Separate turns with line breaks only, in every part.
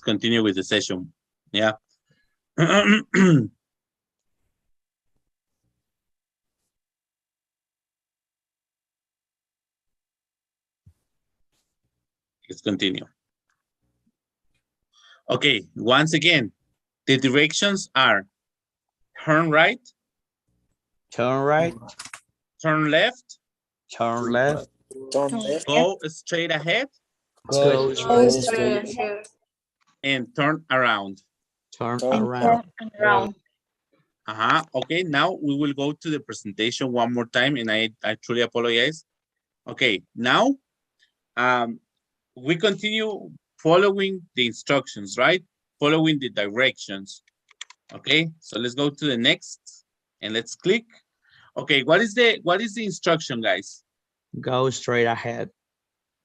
continue with the session. Yeah. Let's continue. Okay, once again, the directions are turn right,
Turn right,
turn left,
turn left,
go straight ahead,
go straight,
and turn around.
turn around.
Okay, now we will go to the presentation one more time, and I truly apologize. Okay, now we continue following the instructions, right? Following the directions. Okay, so let's go to the next and let's click. Okay, what is the instruction, guys?
Go straight ahead.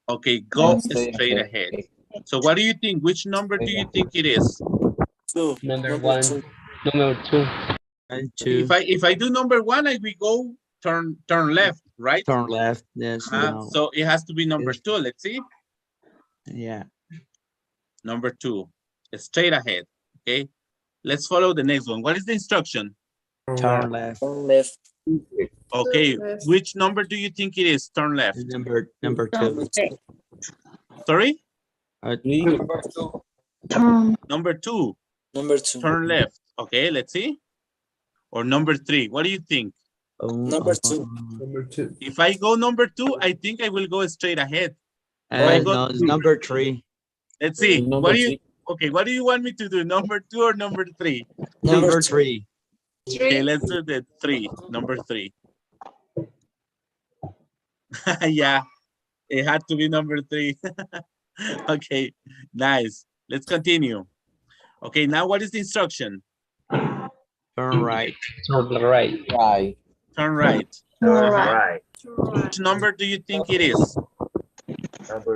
Okay, go straight ahead. So what do you think? Which number do you think it is?
Number one. Number two.
And two,
If I do number one, I will go turn left, right?
turn left. Yes, no.
So it has to be number two. Let's see.
Yeah.
Number two, straight ahead. Okay, let's follow the next one. What is the instruction?
Turn left.
Okay, which number do you think it is? Turn left.
Number two.
Sorry?
Turn
Number two. Turn left. Okay, let's see. Or number three. What do you think?
Number two.
If I go number two, I think I will go straight ahead.
And no, it's number three.
Let's see. What do you? Okay, what do you want me to do? Number two or number three?
Number three.
Okay, let's do the three. Number three. Yeah, it had to be number three. Okay, nice. Let's continue. Okay, now what is the instruction?
Turn right.
Turn right.
Turn right. Which number do you think it is?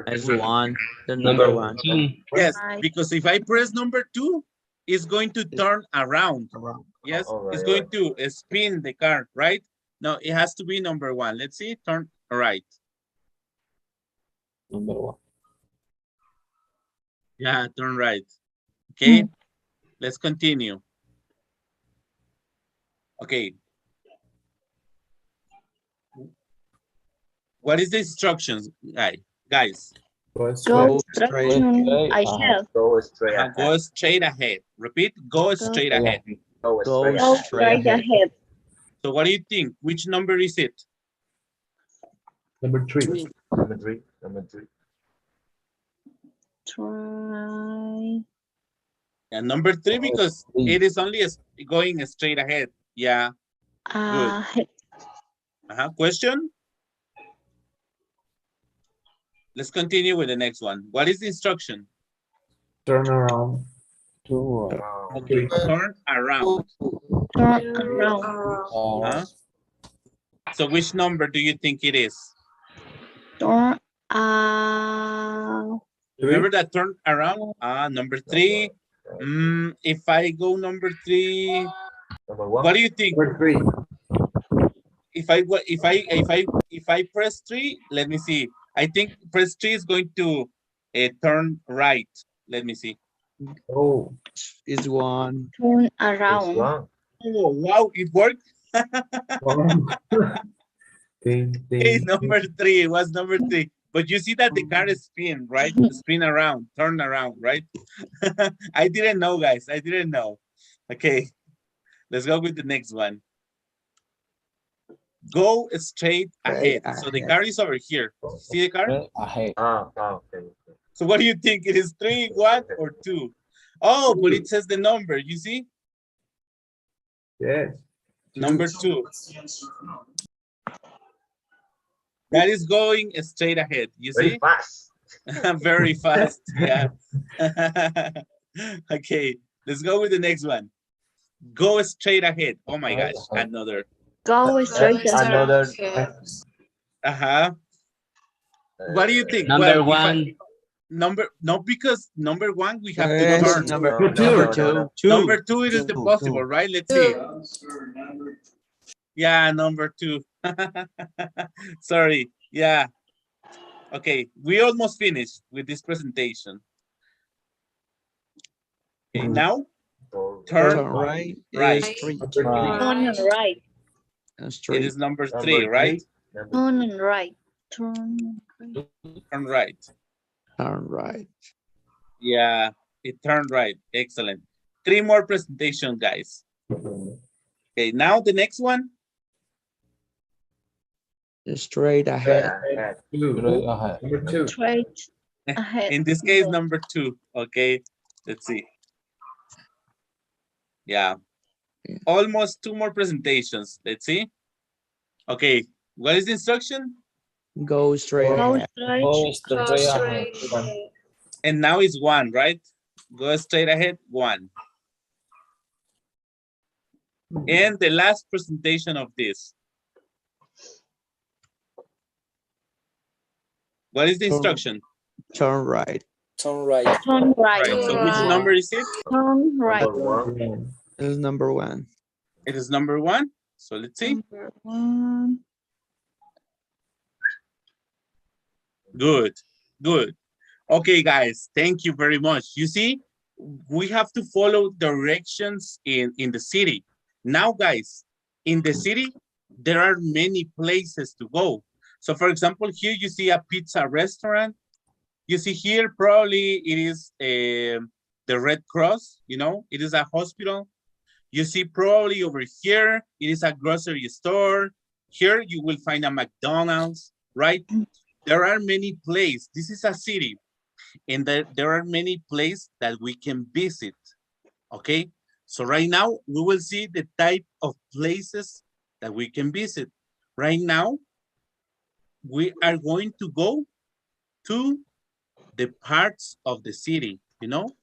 That's one. The number one.
Two.
Yes,
Right.
because if I press number two, it's going to turn around. Yes, it's going to spin the car, right? No, it has to be number one. Let's see, turn right.
Number one.
Yeah, turn right. Okay, let's continue. Okay. What is the instructions, guys?
Go
straight.
instruction ahead.
Go straight ahead. Repeat, go straight ahead.
Go
Go straight ahead.
So what do you think? Which number is it?
Number three.
Try.
And number three, because it is only going straight ahead. Yeah.
Ahead.
Question? Let's continue with the next one. What is the instruction?
Turn around.
Okay, turn around.
Turn around.
So which number do you think it is?
Turn
Remember that turn around? Number three. If I go number three, what do you think?
Number three.
If I press three, let me see. I think press three is going to turn right. Let me see.
Oh.
Is one.
turn around.
Oh, wow, it worked. Hey, number three, it was number three. But you see that the car is spin, right? Spin around, turn around, right? I didn't know, guys. I didn't know. Okay, let's go with the next one. Go straight ahead. So the car is over here. See the car? So what do you think? It is 3, 1, or 2? Oh, but it says the number. You see?
Yes.
Number 2. That is going straight ahead. You see? Very fast. Yeah. Okay, let's go with the next one. Go straight ahead. Oh my gosh, another.
Go straight ahead.
What do you think?
Number one.
No, because number one we have to turn.
Number two.
Number two, it is the possible, right? Let's see. Yeah, number 2. Sorry. Yeah. Okay, we almost finished with this presentation. Okay, now
Turn
turn
right.
right.
Is three.
Turn right.
And
It
straight.
is number three, right?
Turn right. Turn right.
Turn right.
Turn right.
Yeah, it turned right. Excellent. 3 more presentation, guys. Okay, now the next one.
Straight ahead.
Number two.
Straight ahead.
In this case, number 2. Okay, let's see. Yeah, almost 2 more presentations. Let's see. Okay, what is the instruction?
Go straight
Go
ahead.
straight.
And now it's 1, right? Go straight ahead, 1. And the last presentation of this. What is the instruction?
Turn right.
Turn right.
Turn right.
Right, so which number is it?
Turn right.
Is number 1.
It is number 1. So let's see.
Number 1.
Good, good. Okay, guys, thank you very much. You see, we have to follow directions in the city. Now, guys, in the city, there are many places to go. So for example, here you see a pizza restaurant. You see here, probably it is the Red Cross, you know, it is a hospital. You see probably over here, it is a grocery store. Here you will find a McDonald's, right? There are many places. This is a city. And there are many places that we can visit, okay? So right now, we will see the type of places that we can visit. Right now, we are going to go to the parts of the city, you know?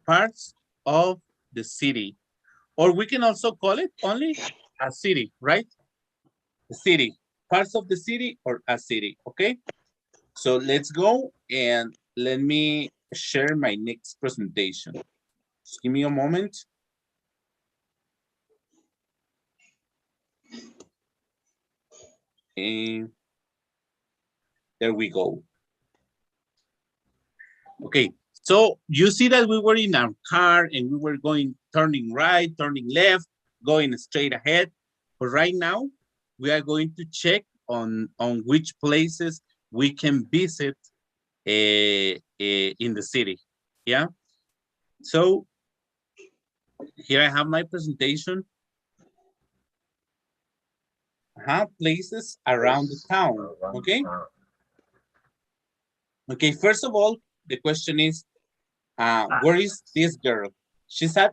Parts of the city. Or we can also call it only a city, right? The city, parts of the city or a city, okay? So let's go and let me share my next presentation. Just give me a moment. And there we go. Okay, so you see that we were in our car and we were turning right, turning left, going straight ahead. But right now, we are going to check on which places we can visit in the city, yeah? So here I have my presentation. Places around the town, okay? Okay, first of all, the question is, where is this girl? She's at,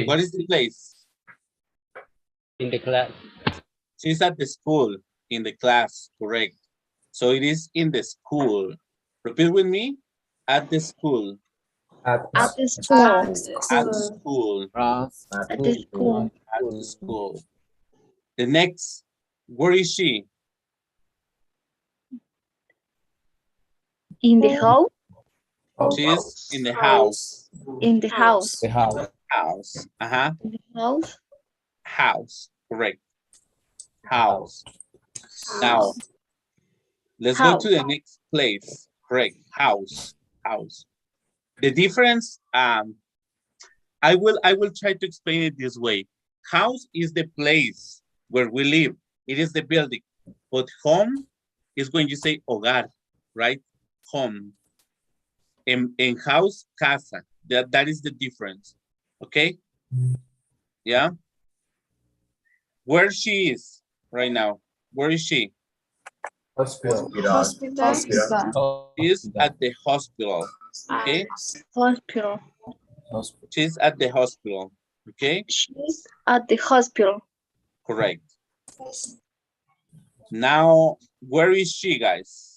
what is the place?
In the class.
She's at the school, in the class, correct. So it is in the school. Repeat with me, at the school.
At the school.
At the school.
At the school.
At the school. The next, where is she?
In the house.
She's in the house.
In the house.
House.
In the house.
House. Correct. House. Now, let's go to the next place. Correct. House. House. The difference, I will try to explain it this way. House is the place where we live. It is the building. But home is when you say hogar, right? Home. In house, casa. That is the difference. Okay? Yeah? Where she is right now? Where is she?
Hospital.
She's at the hospital. Okay?
Hospital.
She's at the hospital. Okay?
She's at the hospital.
Correct. Now, where is she, guys?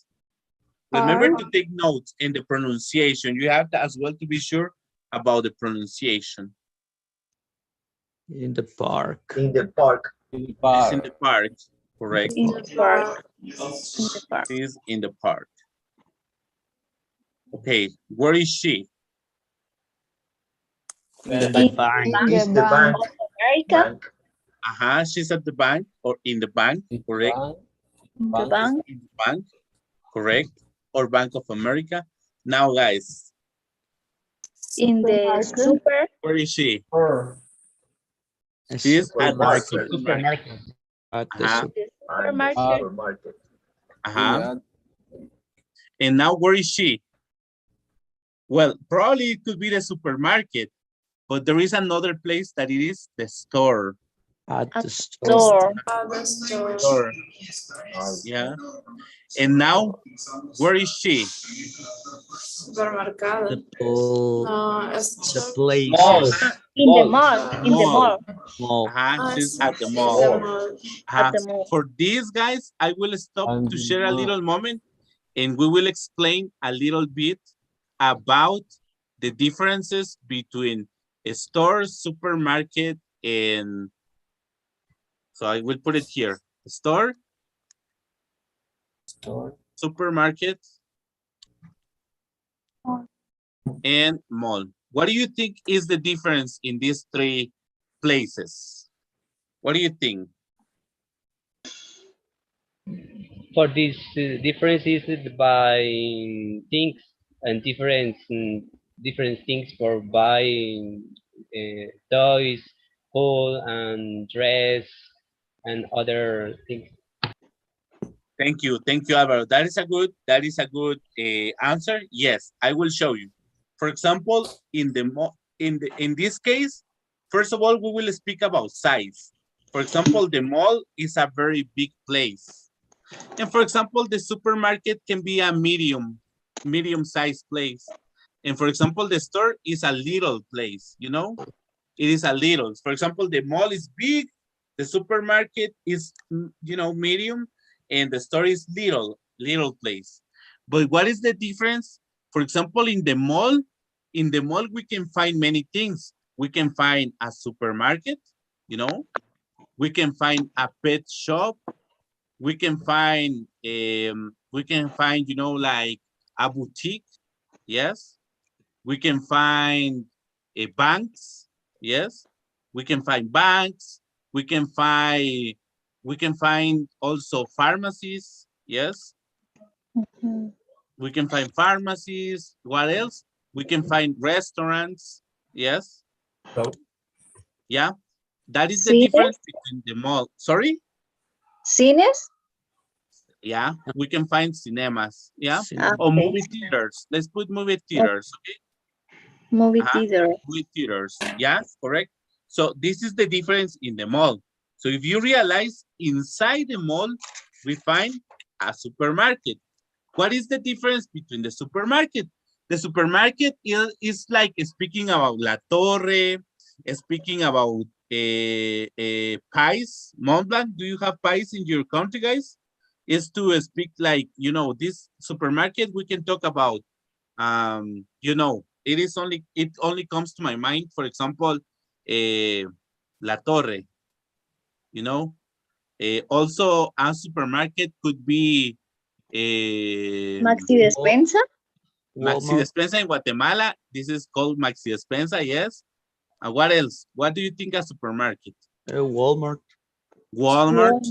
Remember to take notes in the pronunciation. You have to as well to be sure about the pronunciation.
In the park.
In the park.
It's in the park. Correct.
In the park. In the park.
She's in the park. Okay, where is she?
In the bank.
Is the bank.
America.
She's at the bank or in the bank, correct?
In the bank.
In the bank, correct? Or Bank of America. Now, guys,
In the super.
Where is she?
Or
She's at the
supermarket.
supermarket.
At the
Uh-huh.
super.
I'm the
Supermarket.
supermarket.
Uh-huh. And now where is she? Well, probably it could be the supermarket, but there is another place that it is the store.
At
At
the store.
store.
Store. Yeah. And now, where is she?
Supermercado.
The pool.
Es
The place.
Mall.
In the
Mall.
mall. In the
Mall.
mall.
Mall.
She's
sí,
at the
sí,
mall.
the mall.
At the mall.
For these guys, I will stop to share a little moment and we will explain a little bit about the differences between a store, supermarket, and so I will put it here. Store, supermarket, and mall. What do you think is the difference in these three places? What do you think?
For this difference is by things and different things for buying toys, food, and dress, and other things.
Thank you, Alvaro. That is a good answer. Yes, I will show you. For example, in this case, first of all, we will speak about size. For example, the mall is a very big place, and for example, the supermarket can be a medium-sized place, and for example, the store is a little place. You know, it is a little. For example, the mall is big, the supermarket is medium, and the store is little place. But what is the difference? For example, in the mall we can find many things. We can find a supermarket, we can find a pet shop, we can find like a boutique, yes. We can find banks, yes. We can find banks. We can find also pharmacies, yes. We can find pharmacies. What else? We can find restaurants, yes. Yeah, that is the difference between the mall. Sorry?
Cines?
Yeah, we can find cinemas, yeah.
Cinema.
Or movie theaters. Let's put movie theaters, okay?
Movie theater.
Movie theaters, yes, correct. So this is the difference in the mall. So if you realize inside the mall, we find a supermarket. What is the difference between the supermarket? The supermarket is like speaking about La Torre, speaking about pies, Mont Blanc. Do you have pies in your country, guys? Is to speak like, this supermarket, we can talk about, it only comes to my mind, for example, La Torre, also a supermarket could be
Maxi Despensa?
Maxi Despensa in Guatemala. This is called Maxi Despensa, yes. And what else? What do you think a supermarket?
Walmart.
Walmart.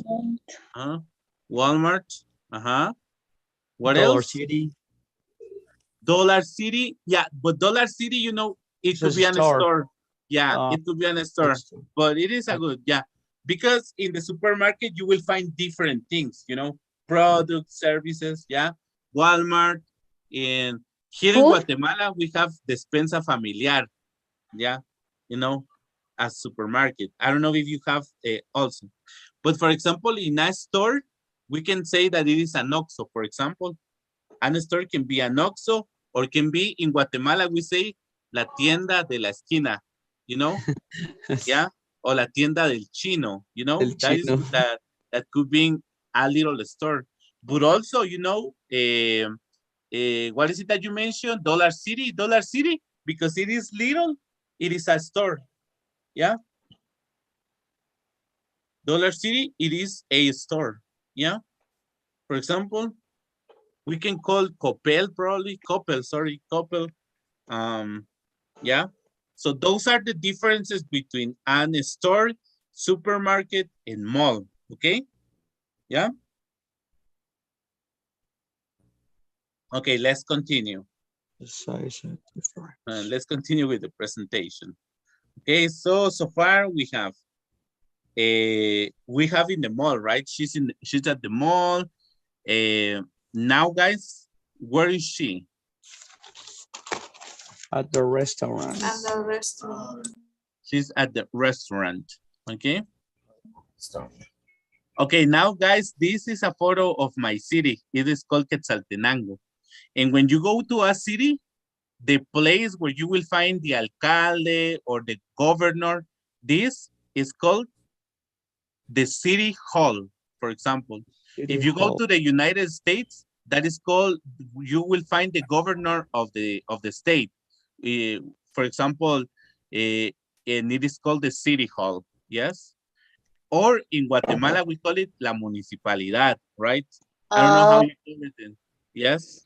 Walmart. What
Dollar
else?
City.
Dollar City. Yeah, but Dollar City, it could be a store. Yeah, it could be a store, but it is a good, yeah. Because in the supermarket, you will find different things, products, services, yeah. Walmart. And here in Guatemala, we have Despensa Familiar, yeah, a supermarket. I don't know if you have also. But for example, in a store, we can say that it is an OXXO, for example. And a store can be an OXXO, or can be, in Guatemala, we say, la tienda de la esquina, yeah, or la tienda del chino, that could be a little store. But also, what is it that you mentioned? Dollar City, because it is little, it is a store, yeah. Dollar City, it is a store, yeah. For example, we can call Coppel, probably, Coppel, yeah. So those are the differences between an store, supermarket, and mall, okay? Yeah? Okay, let's continue.
The size of different.
Let's continue with the presentation. Okay, so far we have in the mall, right? She's at the mall. Now, guys, where is she?
At the restaurant.
She's at the restaurant. Okay.
Stop.
Okay, now, guys, this is a photo of my city. It is called Quetzaltenango. And when you go to a city, the place where you will find the alcalde or the governor, this is called the city hall, for example. If you go to the United States, that is called, you will find the governor of the state. For example, and it is called the city hall, yes? Or in Guatemala, we call it la municipalidad, right? I don't know how you call it in, yes?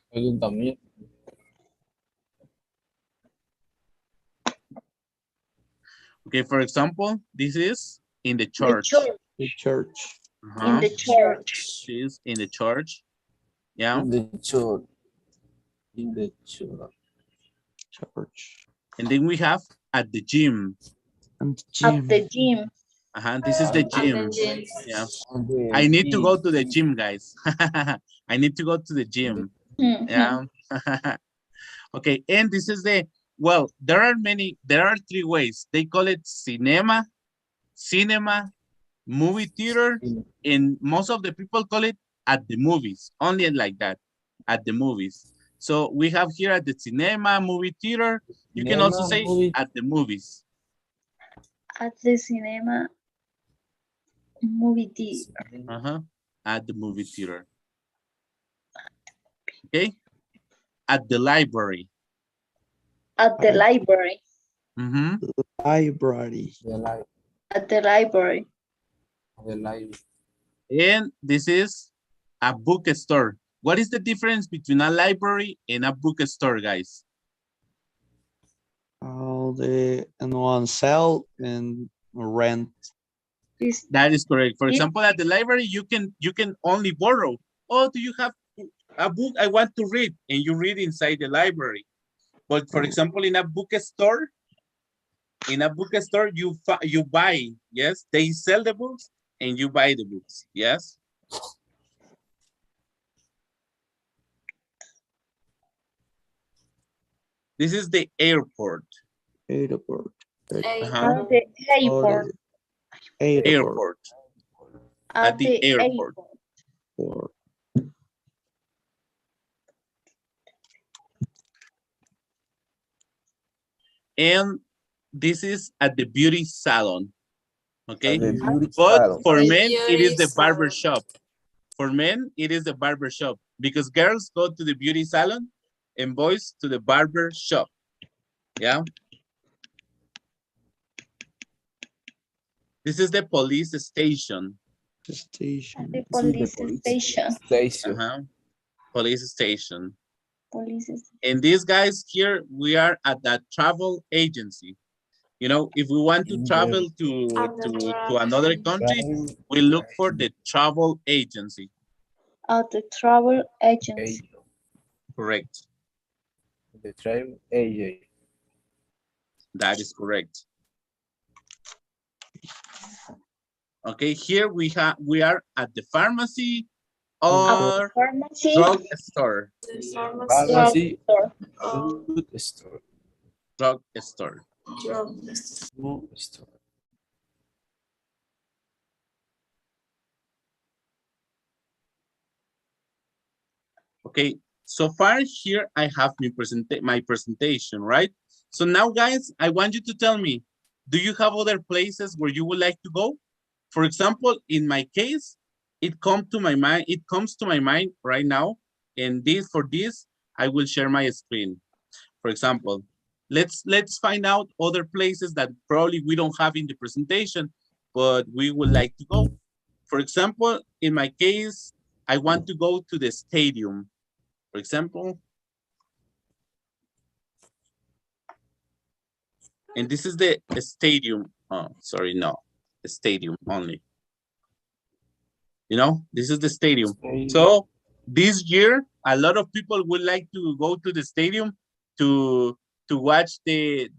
Okay, for example, this is in the church.
The church.
In the church.
She's in the church. Yeah.
In the church. In the church.
Church.
And then we have at the gym.
And gym.
At the gym.
This is the gym. Yeah. I need to go to the gym, guys. I need to go to the gym. Yeah. Okay, and this is well, there are 3 ways. They call it cinema, movie theater, and most of the people call it at the movies, only like that, at the movies. So we have here at the cinema, movie theater. You can also say at the movies.
At the cinema, movie theater.
At the movie theater. Okay. At the library.
At the library.
Library.
At the library.
And this is a bookstore. What is the difference between a library and a bookstore, guys?
The one sell and rent.
That is correct. For example, at the library, you can only borrow. Oh, do you have a book I want to read? And you read inside the library. But for example, in a bookstore, you buy, yes? They sell the books and you buy the books, yes? This is the airport.
Airport.
The airport.
Airport. At the airport. And this is at the beauty salon. Okay. But for men, it is the barber shop. For men, it is the barber shop because girls go to the beauty salon and boys to the barber shop. Yeah. This is the police station.
The station.
The police station.
Police station.
Police station.
And these guys here, we are at that travel agency. You know, if we want to travel to another country, we look for the travel agency.
At the travel agency.
Correct.
The travel agency.
That is correct. Okay, here we are at the pharmacy or drug store.
Pharmacy.
Drug store. Okay, so far here I have my presentation, right? So now, guys, I want you to tell me, do you have other places where you would like to go? For example, in my case, it comes to my mind right now, and for this, I will share my screen. For example, let's find out other places that probably we don't have in the presentation, but we would like to go. For example, in my case, I want to go to the stadium. For example, and this is the stadium. Oh, sorry, no, the stadium only. You know, this is the stadium. So this year, a lot of people would like to go to the stadium to watch the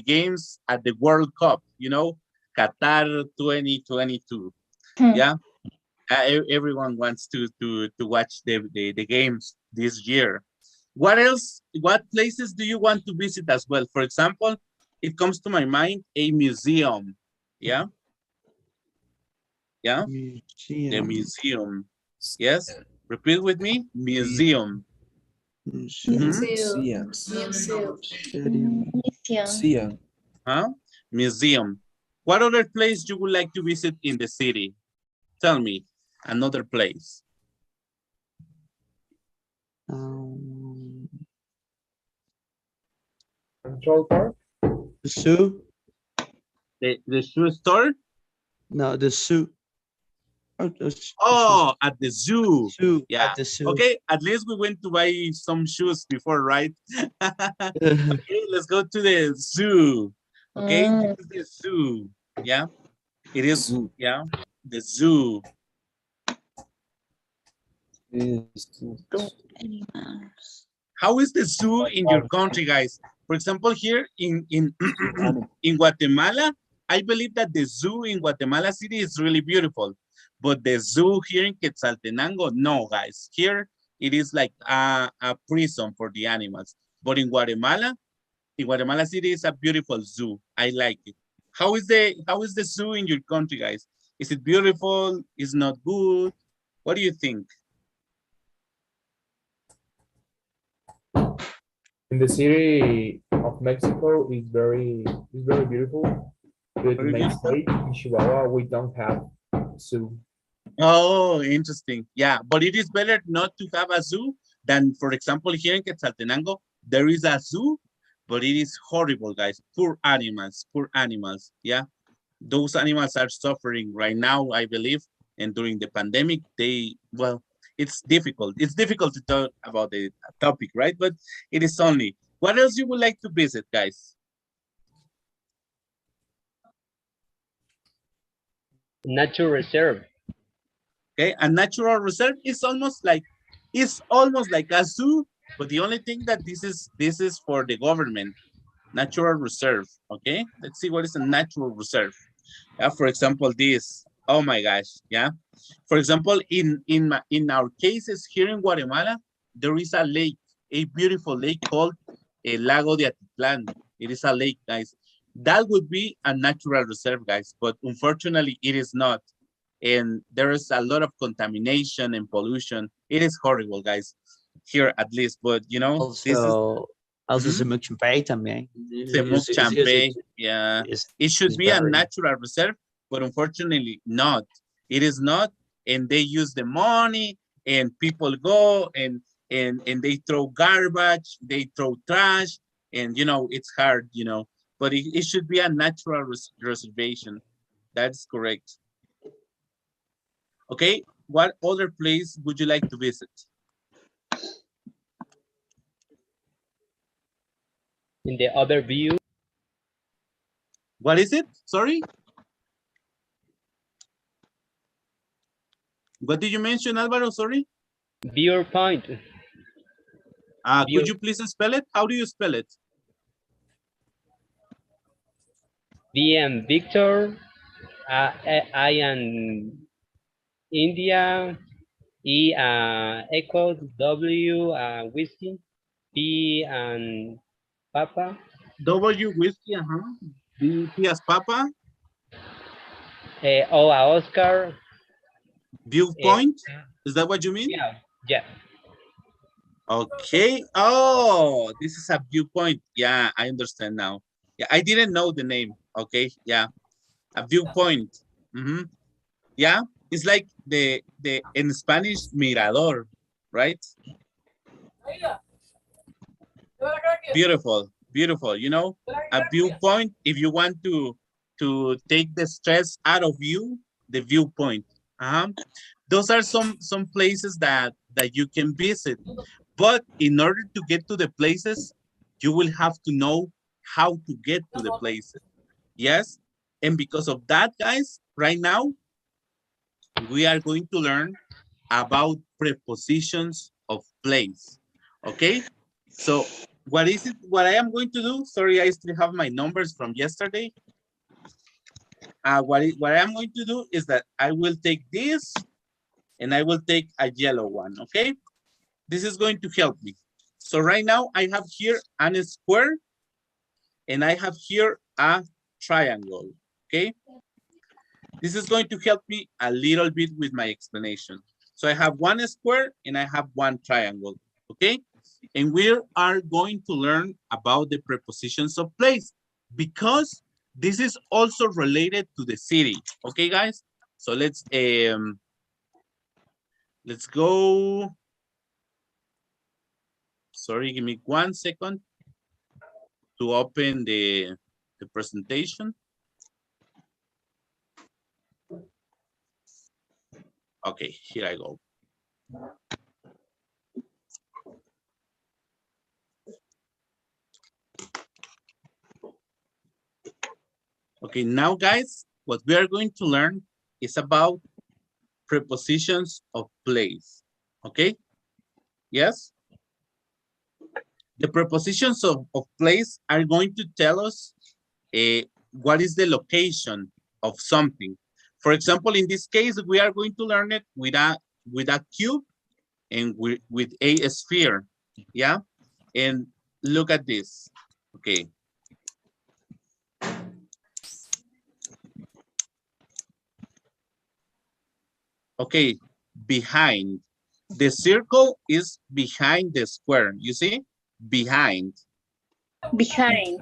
games at the World Cup, you know, Qatar 2022. Yeah, everyone wants to watch the games this year. What else? What places do you want to visit as well? For example, it comes to my mind a museum. Yeah, yeah, the museum. Yes, repeat with me. Museum. Mhm.
Museum.
Museum.
Huh? Museum. What other place you would like to visit in the city? Tell me another place.
Control Park.
The zoo?
The shoe store?
No, the zoo.
Oh, at the zoo.
Zoo.
Yeah.
At the zoo.
Okay, at least we went to buy some shoes before, right? Okay, let's go to the zoo. Okay, this is the zoo. Yeah, it is.
Zoo.
Yeah, the zoo.
Animals.
How is the zoo in your country, guys? For example, here in in Guatemala, I believe that the zoo in Guatemala City is really beautiful, but the zoo here in Quetzaltenango, no, guys. Here it is like a prison for the animals. But in Guatemala City is a beautiful zoo. I like it. How is the zoo in your country, guys? Is it beautiful? Is not good? What do you think?
In the city of Mexico is very beautiful. But in my state, in Chihuahua, we don't have zoo.
Oh, interesting. Yeah, but it is better not to have a zoo than, for example, here in Quetzaltenango, there is a zoo, but it is horrible, guys. Poor animals, poor animals. Yeah, those animals are suffering right now, I believe. And during the pandemic, well, it's difficult. It's difficult to talk about the topic, right? But it is only. What else you would like to visit, guys?
Nature reserve.
Okay, a natural reserve is almost like a zoo, but the only thing that this is for the government. Natural reserve. Okay, let's see what is a natural reserve. For example, this. Oh my gosh, yeah. For example, in our cases here in Guatemala, there is a lake, a beautiful lake called El Lago de Atitlán. It is a lake, guys. That would be a natural reserve, guys, but unfortunately, it is not. And there is a lot of contamination and pollution. It is horrible, guys, here at least. But you know,
Also, Semuc Champey también.
Semuc Champey, yeah. It should be a natural reserve, but unfortunately not. It is not, and they use the money, and people go and they throw garbage, they throw trash, and you know, it's hard, you know. But it should be a natural reservation. That's correct. Okay, what other place would you like to visit?
In the other view.
What is it? Sorry? What did you mention, Alvaro? Sorry?
Viewpoint.
Could you please spell it? How do you spell it?
V and Victor. I and India. E Echo. W Whiskey. P and Papa.
W Whiskey, P as Papa.
O Oscar.
Viewpoint? Is that what you mean?
Yeah, yeah.
Okay. Oh, this is a viewpoint. Yeah, I understand now. Yeah, I didn't know the name. Okay, yeah. A viewpoint. Yeah, it's like the in Spanish mirador, right? Beautiful, beautiful. You know, a viewpoint. If you want to take the stress out of you, the viewpoint. Those are some places that you can visit, but in order to get to the places, you will have to know how to get to the places. Yes, and because of that, guys, right now we are going to learn about prepositions of place. Okay, so what is it? What I am going to do? Sorry, I still have my numbers from yesterday. What I am going to do is that I will take this and I will take a yellow one, okay? This is going to help me. So right now I have here a square and I have here a triangle, okay? This is going to help me a little bit with my explanation. So I have one square and I have one triangle, okay? And we are going to learn about the prepositions of place because this is also related to the city, okay, guys? So let's go. Sorry, give me 1 second to open the presentation. Okay, here I go. Okay, now guys, what we are going to learn is about prepositions of place, okay? Yes? The prepositions of place are going to tell us what is the location of something. For example, in this case, we are going to learn it with a cube and with a sphere, yeah? And look at this, okay. Okay, behind. The circle is behind the square, you see? Behind.
Behind.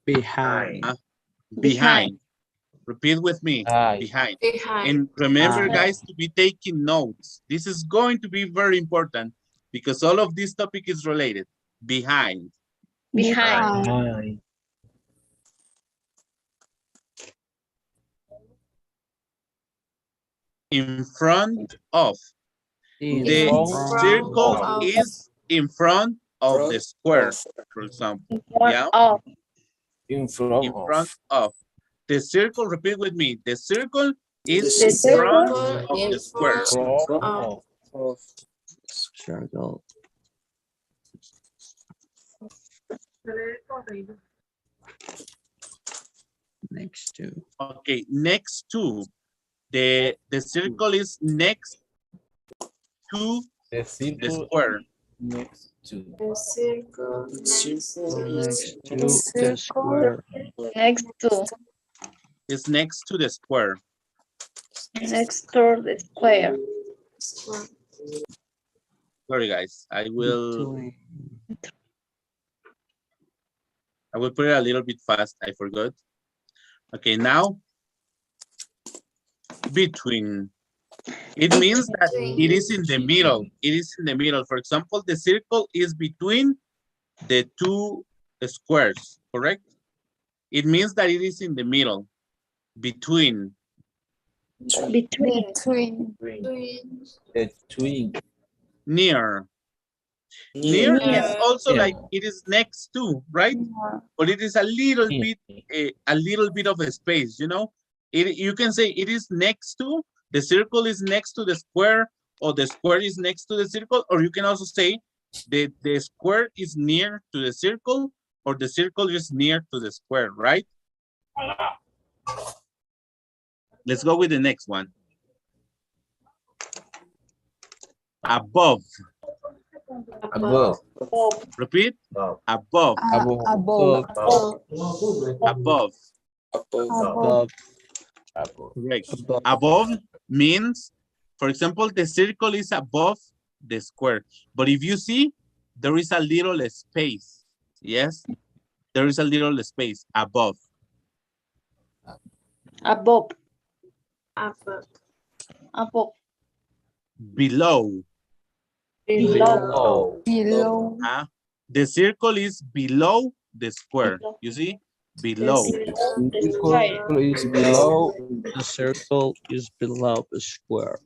Behind.
Behind. Repeat with me. Behind. And remember, guys, to be taking notes. This is going to be very important because all of this topic is related. Behind.
Behind.
In front of. The
front
circle
of.
is in front of the square, for example. Yeah.
In front
In front of. The circle, repeat with me. The circle is
The
in
circle
front of the square.
of
circle. Next to.
Okay, next to. The circle is next to
the
the
circle
square.
next to
The circle
Next to the square.
next to.
Is next to the square.
Next to the square.
Sorry, guys. I will put it a little bit fast. I forgot. Okay, now between. It means that it is in the middle. It is in the middle. For example, the circle is between the two squares, correct? It means that it is in the middle. Between.
Between.
the twin
Near. Near is also like it is next to, right? But it is a little bit of a space, you know? You can say it is next to, the circle is next to the square, or the square is next to the circle, or you can also say the square is near to the circle, or the circle is near to the square, right? Let's go with the next one. Above.
above
Repeat.
above
Above.
above
Above.
Above.
Correct.
Above.
Above means, for example, the circle is above the square. But if you see, there is a little space. Yes, there is a little space above.
Above. Above.
Below.
below
Below.
The circle is below the square. You see? Below.
The circle is below. The circle is below the square.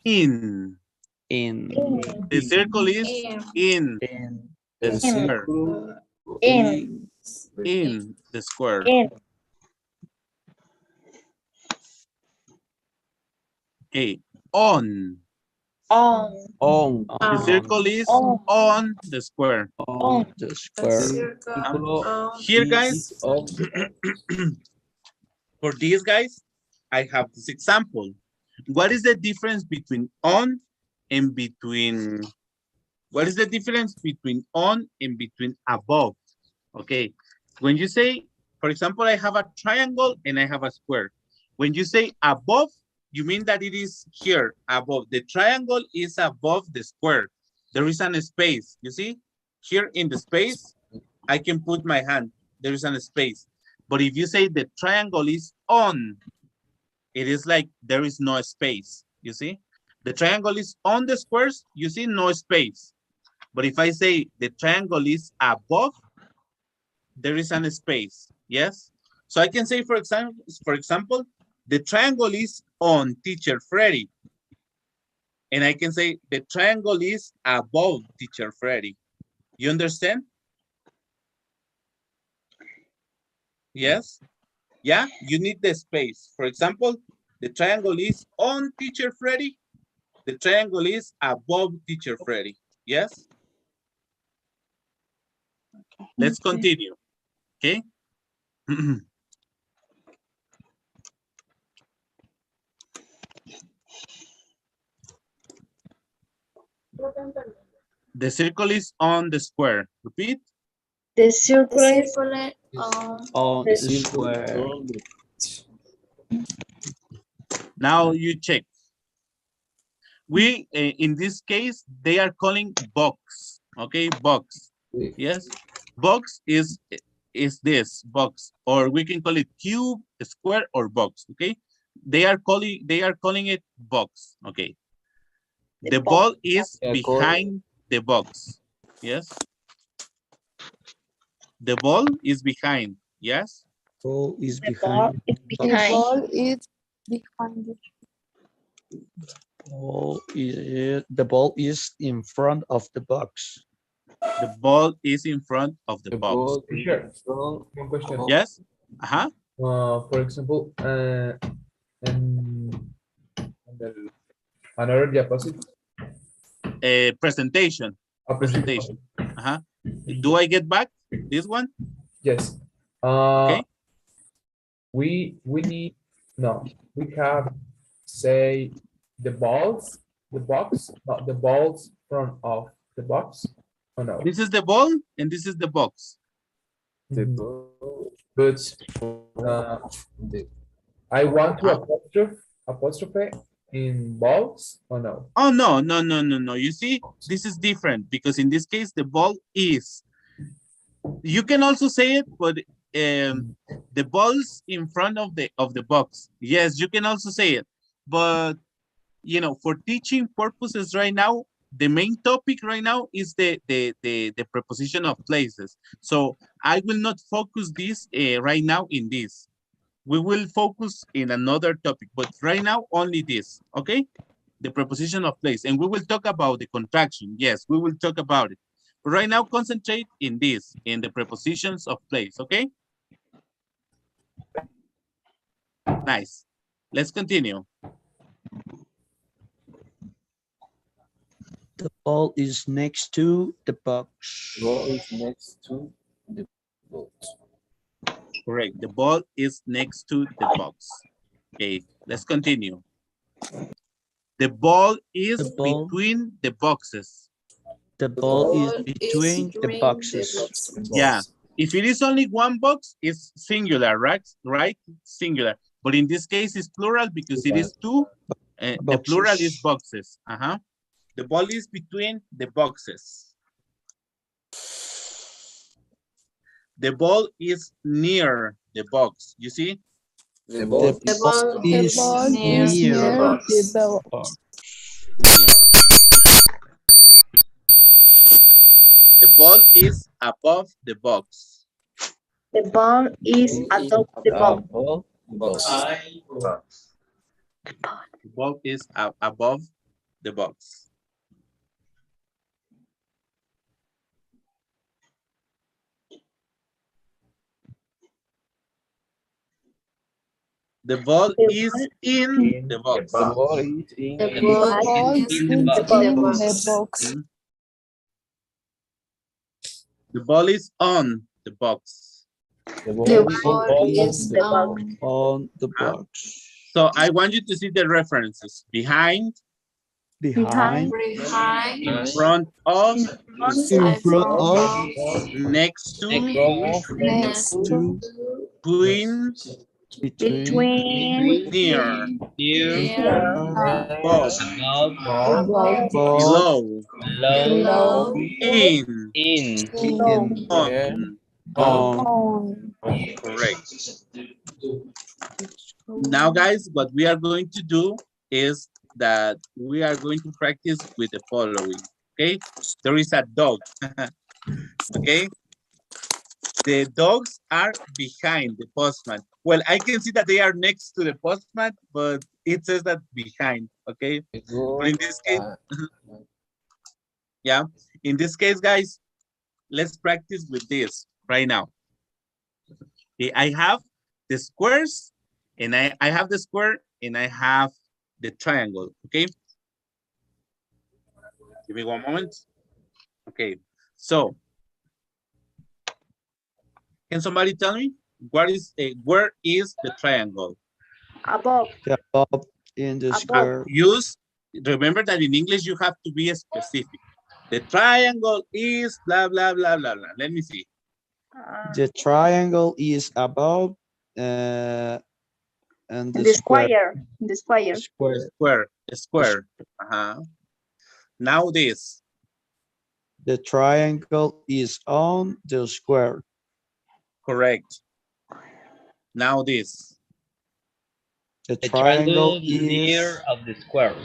In.
In.
The circle is in
the
the square.
circle
In.
In the square.
In.
Okay, on.
On.
On.
The circle is
On.
on the square.
On the square.
Here, guys,
Is of the
for these guys, I have this example. What is the difference between on and between, what is the difference between on and between above? Okay, when you say, for example, I have a triangle and I have a square. When you say above, you mean that it is here above. The triangle is above the square. There is an space, you see? Here in the space, I can put my hand. There is a space. But if you say the triangle is on, it is like there is no space, you see? The triangle is on the squares, you see no space. But if I say the triangle is above, there is an space, yes? So I can say, for example, the triangle is on teacher Freddy. And I can say the triangle is above teacher Freddy. You understand? Yes? Yeah, you need the space. For example, the triangle is on teacher Freddy. The triangle is above teacher Freddy. Yes? Let's continue. Okay? The circle is on the square. Repeat.
The circle is
On
the
the square.
Now you check. We, in this case, they are calling box. Okay, box. Yes, box is this box, or we can call it cube, square, or box. Okay, they are calling it box. Okay, the ball is behind the box. Yes, the ball is behind. Yes,
Ball is
the ball
behind.
is behind.
The ball is in front of the box.
the ball is in front of the box.
ball
Sure.
is from
One question.
Yes. Uh-huh.
For example, en another diapositive.
Presentation.
A
Presentation. Uh-huh. Do I get back this one?
Yes.
Okay.
We need, no, we have say the balls, the box, not the balls front of the box. Oh no.
This is the ball and this is the box.
the
Mhm.
ball
But
the
I want to apostrophe in balls or no?
Oh, no, no, no, no, no. You see, this is different because in this case, the ball is. You can also say it, but the ball's in front of the box. Yes, you can also say it. But, you know, for teaching purposes right now, the main topic right now is the preposition of places. So I will not focus this right now in this. We will focus in another topic, but right now only this, okay? The preposition of place, and we will talk about the contraction. Yes, we will talk about it. But right now, concentrate in this, in the prepositions of place, okay? Nice. Let's continue.
The ball is next to the box.
ball is next to the box.
Correct. The ball is next to the box. Okay, let's continue. The ball is between the boxes.
The ball is between the boxes.
Yeah. If it is only one box, it's singular, right? Right? Singular. But in this case, it's plural because it is two. The plural is boxes. Uh-huh. The ball is between the boxes. The ball is near the box. You see?
The ball
is near
the
box.
Near. The ball is above the box.
The ball is above the box.
ball box.
The ball is above the box. The ball
The
is
ball
in the box.
The
Ball is in
The
the
ball
ball
is
in the
in
box.
the box.
Mhm. The ball is on the box.
The
The
ball
ball
is
is
the
on the
Huh?
box.
So I want you to see the references. Behind,
Behind,
Behind,
in front of,
in front of,
next to,
next
to,
between,
between,
near,
Here,
above,
above,
above,
below,
below,
in,
in,
in,
on.
on.
Correct. Now, guys, what we are going to do is that we are going to practice with the following. Okay, there is a dog. Okay, the dogs are behind the postman. Well, I can see that they are next to the postman, but it says that behind. Okay, but in this case, yeah, in this case, guys, let's practice with this right now. Okay, I have the squares, and I have the square, and I have the triangle. Okay, give me one moment. Okay, so can somebody tell me where is the triangle?
above,
The above in the square.
Remember that in English you have to be specific. The triangle is blah blah blah blah blah. Let me see.
The triangle is above and
the square, the square.
Square. Now this.
The triangle is on the square.
Correct. Now this.
The
the
triangle
triangle near
is
of the square.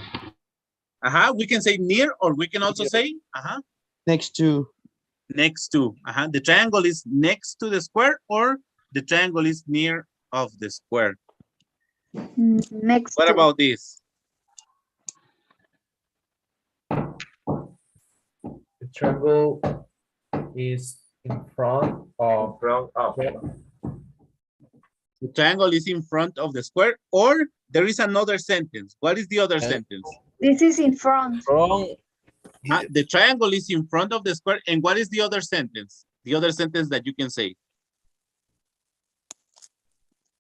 We can say near, or we can also say
next to.
next to. The triangle is next to the square, or the triangle is near of the square.
Next
What
to.
about this?
The triangle is in front of.
The triangle is in front of the square, or there is another sentence. What is the other sentence?
This is in front.
The triangle is in front of the square, and what is the other sentence? The other sentence that you can say.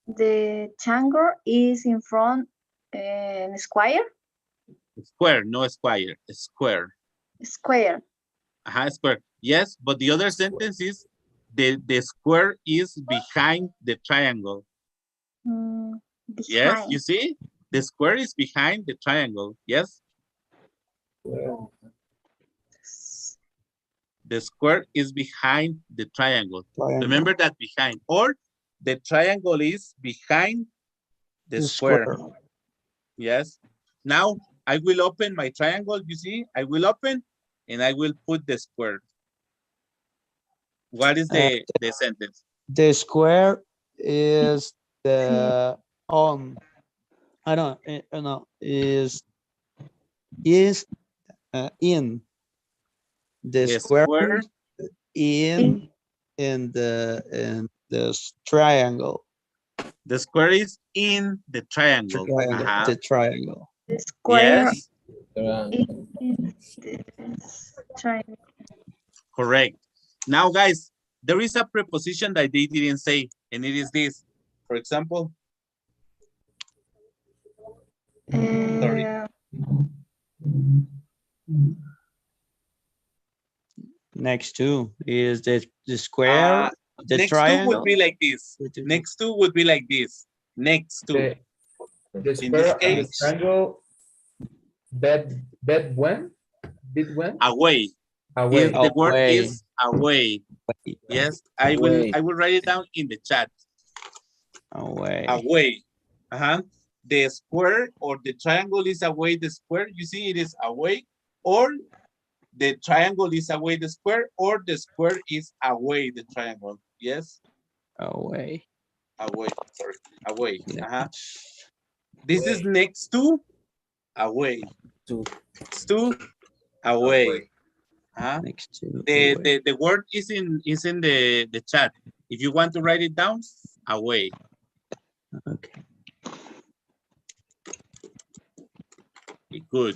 The triangle is in front, square.
Square, no square, square.
Square.
Square. Yes, but the other sentence is the square is behind the triangle.
Behind.
Yes, you see? The square is behind the triangle. Yes? The square is behind the triangle. Remember that, behind. Or the triangle is behind the square. Yes. Now I will open my triangle. You see, I will open and I will put the square. What is the sentence?
The square is the on. I don't know. Is in the square in the triangle.
The square is in the triangle.
The triangle.
The square.
Yes.
In the triangle.
Correct. Now, guys, there is a preposition that they didn't say, and it is this. For example, sorry.
Next to is the square. The
next
triangle
to would be like this. Next to would be like this. Next to.
The square and the triangle. Bed when?
Away.
Away.
If the word is away. Yes, I will write it down in the chat.
Away.
Away. The square or the triangle is away the square. You see, it is away, or the triangle is away the square, or the square is away the triangle. Yes.
Away.
Away. Sorry. Away. This is next to. Away. Next to. Away.
Next to.
The word is in the chat. If you want to write it down, away.
Okay.
Good.